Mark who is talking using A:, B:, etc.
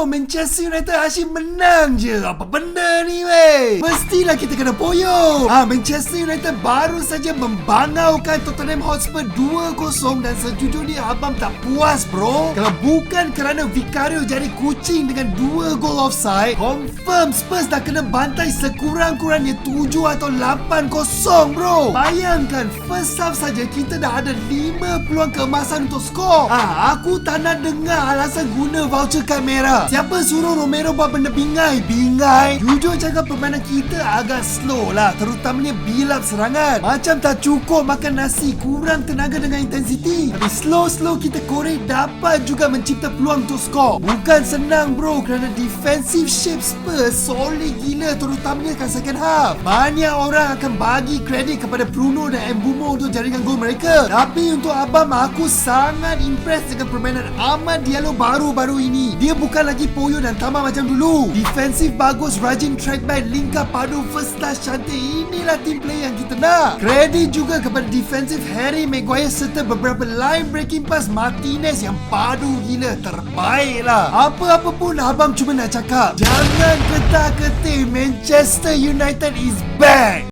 A: Manchester United asyik menang je. Apa benda ni weh? Mestilah kita kena poyo. Manchester United baru saja membangaukan Tottenham Hotspur 2-0 dan sejujurnya abang tak puas bro. Kalau bukan kerana Vicario jadi kucing dengan 2 gol offside, confirm Spurs dah kena bantai sekurang-kurangnya 7 atau 8-0 bro. Bayangkan first half saja kita dah ada 5 peluang keemasan untuk skor. Aku tak nak dengar alasan guna voucher kad merah. Siapa suruh Romero buat benda bingai? Jujur cakap permainan kita agak slow lah, terutamanya build-up serangan. Macam tak cukup makan nasi, kurang tenaga dengan intensity. Tapi slow kita korek dapat juga mencipta peluang untuk skor. Bukan senang bro, kerana defensive shape Spurs solid gila, terutamanya kat second half. Banyak orang akan bagi kredit kepada Bruno dan Mbeumo untuk jaringan gol mereka. Tapi untuk abang, aku sangat impress dengan permainan Amad Diallo baru-baru ini. Dia bukan lagi poyo dan tamak macam dulu. Defensif bagus, rajin track back, lingkar padu, first touch cantik. Inilah team play yang kita nak. Kredit juga kepada defensif Harry Maguire serta beberapa line breaking pass Martinez yang padu gila, terbaik lah. Apa-apa pun abang cuma nak cakap, jangan ketar-ketir, Manchester United is back.